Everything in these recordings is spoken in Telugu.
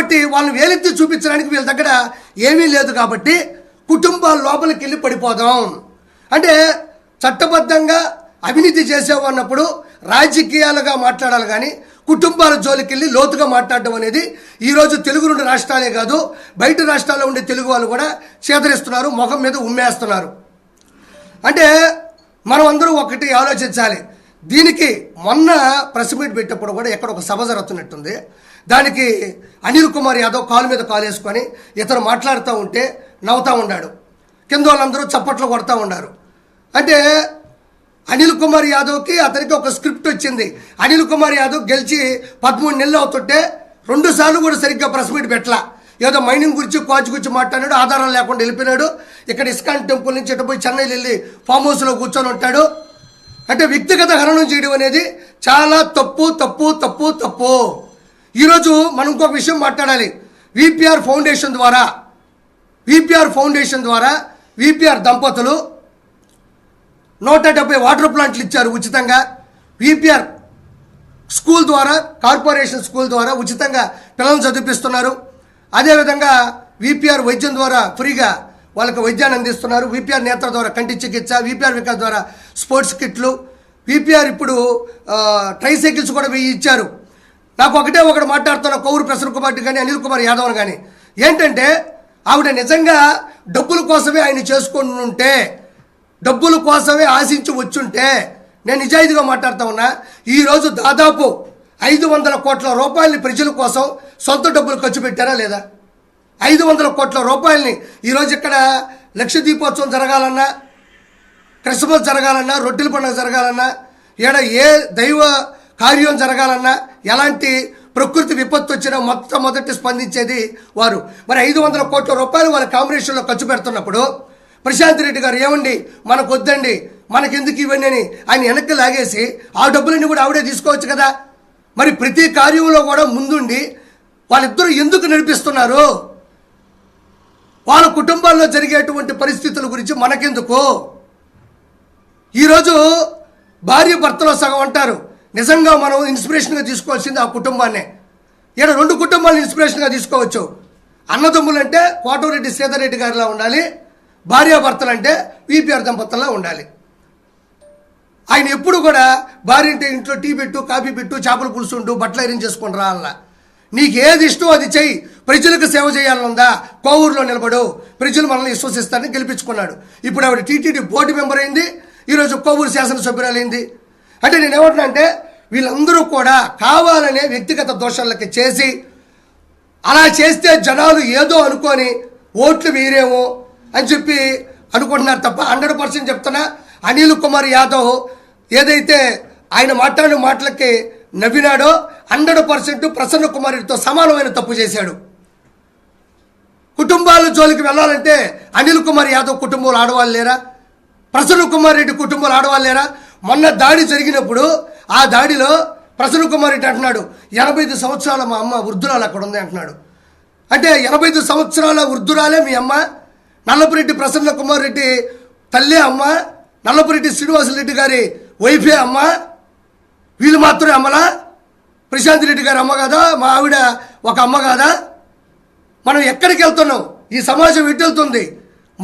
కాబట్టి వాళ్ళని వేలెత్తి చూపించడానికి వీళ్ళ దగ్గర ఏమీ లేదు కాబట్టి కుటుంబాల లోపలికి వెళ్ళి పడిపోదాం అంటే చట్టబద్ధంగా అవినీతి చేసేవన్నప్పుడు రాజకీయాలుగా మాట్లాడాలి కానీ కుటుంబాల జోలికి వెళ్ళి లోతుగా మాట్లాడడం అనేది ఈరోజు తెలుగు 2 రాష్ట్రాలే కాదు బయట రాష్ట్రాల్లో ఉండే తెలుగు వాళ్ళు కూడా చేదరిస్తున్నారు, ముఖం మీద ఉమ్మేస్తున్నారు. అంటే మనం అందరూ ఒకటి ఆలోచించాలి. దీనికి మొన్న ప్రెస్ మీట్ పెట్టినప్పుడు కూడా ఎక్కడ ఒక సభ జరుగుతున్నట్టుంది. దానికి అనిల్ కుమార్ యాదవ్ కాలు మీద కాలు వేసుకొని ఇతను మాట్లాడుతూ ఉంటే నవ్వుతూ ఉన్నాడు. కింద వాళ్ళందరూ చప్పట్లు కొడతా ఉన్నారు. అంటే అనిల్ కుమార్ యాదవ్కి అతనికి ఒక స్క్రిప్ట్ వచ్చింది. అనిల్ కుమార్ యాదవ్ గెలిచి 13 నెలలు అవుతుంటే 2 సార్లు కూడా సరిగ్గా ప్రెస్ మీట్ పెట్టలా. ఏదో మైనింగ్ గురించి క్వాచ్ గురించి మాట్లాడాడు, ఆధారం లేకుండా వెళ్ళిపోయినాడు. ఇక్కడ ఇస్కాన్ టెంపుల్ నుంచి ఇటు పోయి చెన్నైలో వెళ్ళి ఫామ్ హౌస్లో కూర్చొని ఉంటాడు. అంటే వ్యక్తిగత హననం చేయడం అనేది చాలా తప్పు తప్పు తప్పు తప్పు. ఈరోజు మనం ఇంకొక విషయం మాట్లాడాలి. విపిఆర్ ఫౌండేషన్ ద్వారా విపిఆర్ దంపతులు 170 వాటర్ ప్లాంట్లు ఇచ్చారు ఉచితంగా. విపిఆర్ స్కూల్ ద్వారా, కార్పొరేషన్ స్కూల్ ద్వారా ఉచితంగా పిల్లలను చదివిస్తున్నారు. అదేవిధంగా విపిఆర్ వైద్యం ద్వారా ఫ్రీగా వాళ్ళకి వైద్యాన్ని అందిస్తున్నారు. విపిఆర్ నేత్ర ద్వారా కంటి చికిత్స, విపిఆర్ వికాస్ ద్వారా స్పోర్ట్స్ కిట్లు, విపిఆర్ ఇప్పుడు ట్రైసైకిల్స్ కూడా ఇచ్చారు. నాకు ఒకటి మాట్లాడుతున్న కొవ్వూరు ప్రసన్న కుమార్ కానీ అనిల్ కుమార్ యాదవ్ కానీ ఏంటంటే ఆవిడ నిజంగా డబ్బుల కోసమే ఆయన చేసుకొని ఉంటే, డబ్బుల కోసమే ఆశించి వచ్చుంటే నేను నిజాయితీగా మాట్లాడుతూ ఉన్నా. ఈరోజు దాదాపు 500 కోట్ల రూపాయలని ప్రజల కోసం సొంత డబ్బులు ఖర్చు పెట్టారా లేదా? 500 కోట్ల రూపాయలని ఈరోజు ఇక్కడ లక్ష దీపోత్సవం జరగాలన్నా, క్రిస్మస్ జరగాలన్నా, రొట్టెల పండుగ జరగాలన్నా, ఈడ ఏ దైవ కార్యం జరగాలన్నా, ఎలాంటి ప్రకృతి విపత్తు వచ్చినా మొట్టమొదటి స్పందించేది వారు. మరి 500 కోట్ల రూపాయలు వాళ్ళ కాంబినేషన్లో ఖర్చు పెడుతున్నప్పుడు ప్రశాంత్ రెడ్డి గారు ఏమండి మనకు వద్దండి, మనకెందుకు ఇవన్నీ అని ఆయన వెనక్కి లాగేసి ఆ డబ్బులన్నీ కూడా ఆవిడే తీసుకోవచ్చు కదా. మరి ప్రతి కార్యంలో కూడా ముందుండి వాళ్ళిద్దరూ ఎందుకు నడిపిస్తున్నారు? వాళ్ళ కుటుంబాల్లో జరిగేటువంటి పరిస్థితుల గురించి మనకెందుకు? ఈరోజు భార్య భర్తలో సగం అంటారు. నిజంగా మనం ఇన్స్పిరేషన్గా తీసుకోవాల్సింది ఆ కుటుంబాన్నే. ఇక్కడ 2 కుటుంబాలను ఇన్స్పిరేషన్గా తీసుకోవచ్చు. అన్నదమ్ములు అంటే కోటమిరెడ్డి శ్రీధర్ రెడ్డి గారిలా ఉండాలి, భార్యాభర్తలు అంటే విపిఆర్ దంపతుల్లా ఉండాలి. ఆయన ఎప్పుడు కూడా భార్య అంటే ఇంట్లో టీ పెట్టు, కాఫీ పెట్టు, చేపల పులుసు ఉండు, బట్టలు ఐరన్ చేసుకుని రావాల. నీకు ఏది ఇష్టం అది చెయ్యి, ప్రజలకు సేవ చేయాలనుందా కోవూరులో నిలబడు, ప్రజలు మనల్ని విశ్వసిస్తారని గెలిపించుకున్నాడు. ఇప్పుడు ఆవిడ టీటీడీ బోర్డు మెంబర్ అయింది, ఈరోజు కోవూరు శాసనసభ్యురాలైంది. అంటే నేను ఏమంటున్నా అంటే వీళ్ళందరూ కూడా కావాలనే వ్యక్తిగత దోషాలకి చేసి, అలా చేస్తే జనాలు ఏదో అనుకొని ఓట్లు వేయరేమో అని చెప్పి అనుకుంటున్నారు తప్ప 100% చెప్తున్నా. అనిల్ కుమార్ యాదవ్ ఏదైతే ఆయన మాట్లాడిన మాటలకి నవ్వినాడో 100% ప్రసన్న కుమార్ రెడ్డితో సమానమైన తప్పు చేశాడు. కుటుంబాల జోలికి వెళ్ళాలంటే అనిల్ కుమార్ యాదవ్ కుటుంబంలో ఆడవాళ్ళు లేరా? ప్రసన్న కుమార్ రెడ్డి కుటుంబంలో ఆడవాళ్ళు లేరా? మొన్న దాడి జరిగినప్పుడు ఆ దాడిలో ప్రసన్న కుమార్ రెడ్డి అంటున్నాడు 85 సంవత్సరాల మా అమ్మ వృద్ధురాలు అక్కడ ఉంది అంటున్నాడు. అంటే 85 సంవత్సరాల వృద్ధురాలే మీ అమ్మ? నల్లపురెడ్డి ప్రసన్న కుమార్ రెడ్డి తల్లే అమ్మ? నల్లపురెడ్డి శ్రీనివాసరెడ్డి గారి వైఫే అమ్మ? వీళ్ళు మాత్రమే అమ్మలా? ప్రశాంత్ రెడ్డి గారి అమ్మ కాదా? మా ఆవిడ ఒక అమ్మ కాదా? మనం ఎక్కడికి వెళ్తున్నాం? ఈ సమాజం ఎటు వెళ్తుంది?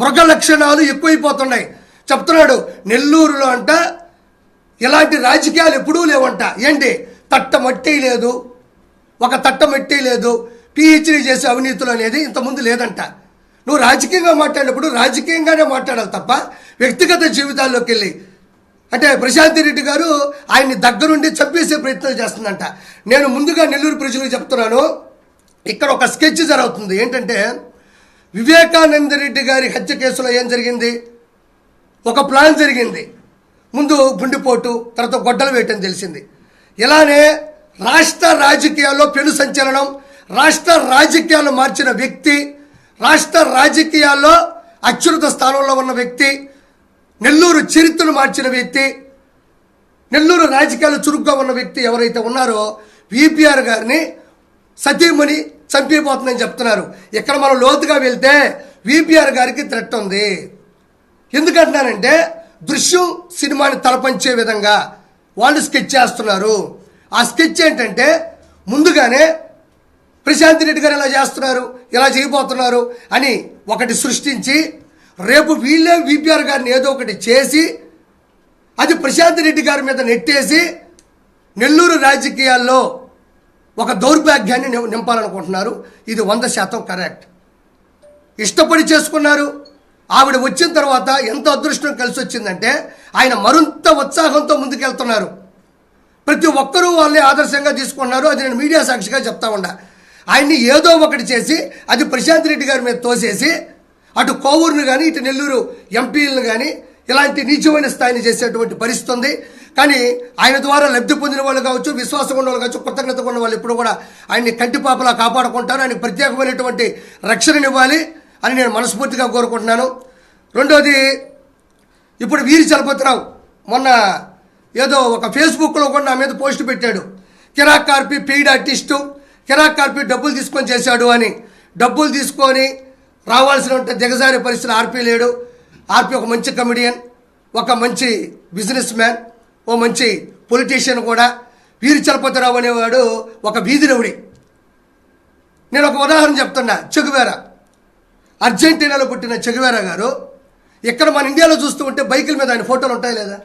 మృగ లక్షణాలు ఎక్కువైపోతున్నాయి. చెప్తున్నాడు నెల్లూరులో అంట ఇలాంటి రాజకీయాలు ఎప్పుడూ లేవంట. ఏంటి తట్ట మట్టి లేదు, ఒక తట్ట మట్టి లేదు, పిహెచ్డీ చేసే అవినీతులు అనేది ఇంతకుముందు లేదంట. నువ్వు రాజకీయంగా మాట్లాడినప్పుడు రాజకీయంగానే మాట్లాడాలి తప్ప వ్యక్తిగత జీవితాల్లోకి వెళ్ళి అంటే ప్రశాంత్ రెడ్డి గారు ఆయన్ని దగ్గరుండి చంపేసే ప్రయత్నం చేస్తుందంట. నేను ముందుగా నెల్లూరు ప్రజలకు చెప్తున్నాను, ఇక్కడ ఒక స్కెచ్ జరుగుతుంది. ఏంటంటే వివేకానంద రెడ్డి గారి హత్య కేసులో ఏం జరిగింది? ఒక ప్లాన్ జరిగింది. ముందు గుండెపోటు, తర్వాత గొడ్డలు వేయటం తెలిసింది. ఇలానే రాష్ట్ర రాజకీయాల్లో పెను సంచలనం, రాష్ట్ర రాజకీయాలు మార్చిన వ్యక్తి, రాష్ట్ర రాజకీయాల్లో అత్యున్నత స్థానంలో ఉన్న వ్యక్తి, నెల్లూరు చరిత్రను మార్చిన వ్యక్తి, నెల్లూరు రాజకీయాలు చురుగ్గా ఉన్న వ్యక్తి ఎవరైతే ఉన్నారో విపిఆర్ గారిని సతీమణి చంపిపోతుందని చెప్తున్నారు. ఇక్కడ మనం లోతుగా వెళ్తే విపిఆర్ గారికి థ్రెట్ ఉంది. ఎందుకంటున్నానంటే దృశ్యం సినిమాని తలపంచే విధంగా వాళ్ళు స్కెచ్ చేస్తున్నారు. ఆ స్కెచ్ ఏంటంటే ముందుగానే ప్రశాంత్ రెడ్డి గారు ఇలా చేస్తున్నారు, ఇలా చేయబోతున్నారు అని ఒకటి సృష్టించి రేపు వీళ్ళే విపిఆర్ గారిని ఏదో ఒకటి చేసి అది ప్రశాంత్ రెడ్డి గారి మీద నెట్టేసి నెల్లూరు రాజకీయాల్లో ఒక దౌర్భాగ్యాన్ని నింపాలనుకుంటున్నారు. ఇది 100% కరెక్ట్. ఇష్టపడి చేసుకున్నారు. ఆవిడ వచ్చిన తర్వాత ఎంత అదృష్టం కలిసి వచ్చిందంటే ఆయన మరింత ఉత్సాహంతో ముందుకెళ్తున్నారు. ప్రతి ఒక్కరూ వాళ్ళని ఆదర్శంగా తీసుకున్నారు. అది నేను మీడియా సాక్షిగా చెప్తా ఉన్నా. ఆయన్ని ఏదో ఒకటి చేసి అది ప్రశాంత్ రెడ్డి గారి మీద తోసేసి అటు కోవూరును కానీ ఇటు నెల్లూరు ఎంపీలను కానీ ఇలాంటి నీచమైన స్థాయిని చేసేటువంటి పరిస్థితి ఉంది. కానీ ఆయన ద్వారా లబ్ధి పొందిన వాళ్ళు కావచ్చు, విశ్వాసం ఉన్న వాళ్ళు కావచ్చు, కృతజ్ఞతగా ఉన్న వాళ్ళు ఇప్పుడు కూడా ఆయన్ని కంటిపాపలా కాపాడుకుంటారు. ఆయనకు ప్రత్యేకమైనటువంటి రక్షణనివ్వాలి అని నేను మనస్ఫూర్తిగా కోరుకుంటున్నాను. రెండోది, ఇప్పుడు వీరి చలపతిరావు మొన్న ఏదో ఒక ఫేస్బుక్లో కూడా నా మీద పోస్ట్ పెట్టాడు. కిరాక్ కార్పి పెయిడ్ ఆర్టిస్టు, కిరాక్ కార్పి డబ్బులు తీసుకొని చేశాడు అని. డబ్బులు తీసుకొని రావాల్సిన దిగజారే పరిస్థితులు ఆర్పి లేడు. ఆర్పి ఒక మంచి కమెడియన్, ఒక మంచి బిజినెస్ మ్యాన్, ఓ మంచి పొలిటీషియన్ కూడా. వీరి చలపతిరావు అనేవాడు ఒక వీధి రౌడీ. నేను ఒక ఉదాహరణ చెప్తున్నా. చెగువేరా, అర్జెంటీనాలో పుట్టిన చెగువేరా గారు ఇక్కడ మన ఇండియాలో చూస్తూ ఉంటే బైకుల మీద ఆయన ఫోటోలు ఉంటాయి లేదా?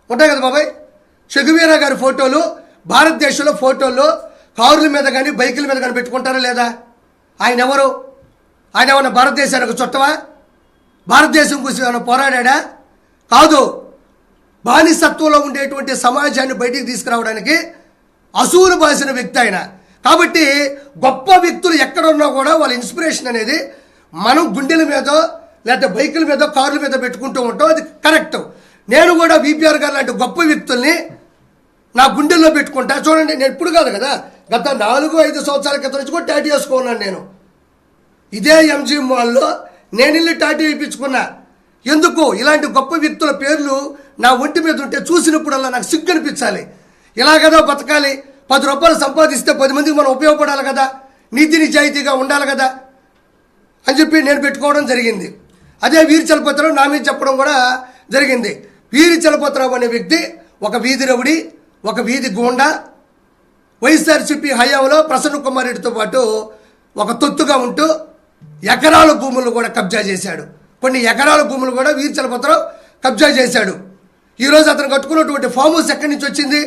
ఉంటాయి కదా బాబాయ్. చెగువేరా గారి ఫోటోలు భారతదేశంలో ఫోటోల్లో కారుల మీద కానీ బైకుల మీద కానీ పెట్టుకుంటారా లేదా? ఆయన ఎవరు? ఆయన ఏమన్నా భారతదేశానికి చుట్టవా? భారతదేశం కోసం ఏమైనా పోరాడా? కాదు. బానిసత్వంలో ఉండేటువంటి సమాజాన్ని బయటికి తీసుకురావడానికి అసూలు బాసిన వ్యక్తి ఆయన. కాబట్టి గొప్ప వ్యక్తులు ఎక్కడున్నా కూడా వాళ్ళ ఇన్స్పిరేషన్ అనేది మనం గుండెల మీద లేకపోతే బైకుల మీద కార్ల మీద పెట్టుకుంటూ ఉంటాం. అది కరెక్ట్. నేను కూడా విపిఆర్ గారు లాంటి గొప్ప వ్యక్తుల్ని నా గుండెల్లో పెట్టుకుంటా. చూడండి, నేను ఇప్పుడు కాదు కదా, గత 4-5 సంవత్సరాల క్రితం నుంచి కూడా టాటూ వేసుకున్నాను. నేను ఇదే ఎంజీ మాల్లో నేను ఇల్లు టాటూ వేయించుకున్నా. ఎందుకు? ఇలాంటి గొప్ప వ్యక్తుల పేర్లు నా ఒంటి మీద ఉంటే చూసినప్పుడల్లా నాకు సిగ్గు అనిపించాలి. ఇలా కదా బతకాలి. 10 రూపాయలు సంపాదిస్తే 10 మందికి మనం ఉపయోగపడాలి కదా, నీతి నిజాయితీగా ఉండాలి కదా అని చెప్పి నేను పెట్టుకోవడం జరిగింది. అదే వీరి చలపతిరావు నా మీద చెప్పడం కూడా జరిగింది. వీరి చలపతిరావు అనే వ్యక్తి ఒక వీధి రౌడీ, ఒక వీధి గూండా. వైఎస్ఆర్సీపీ హయాంలో ప్రసన్న కుమార్ రెడ్డితో పాటు ఒక తొత్తుగా ఉంటూ ఎకరాల భూములు కూడా కబ్జా చేశాడు. కొన్ని ఎకరాల భూములు కూడా వీరి చలపతిరావు కబ్జా చేశాడు. ఈరోజు అతను కట్టుకున్నటువంటి ఫామ్ హౌస్ ఎక్కడి నుంచి వచ్చింది?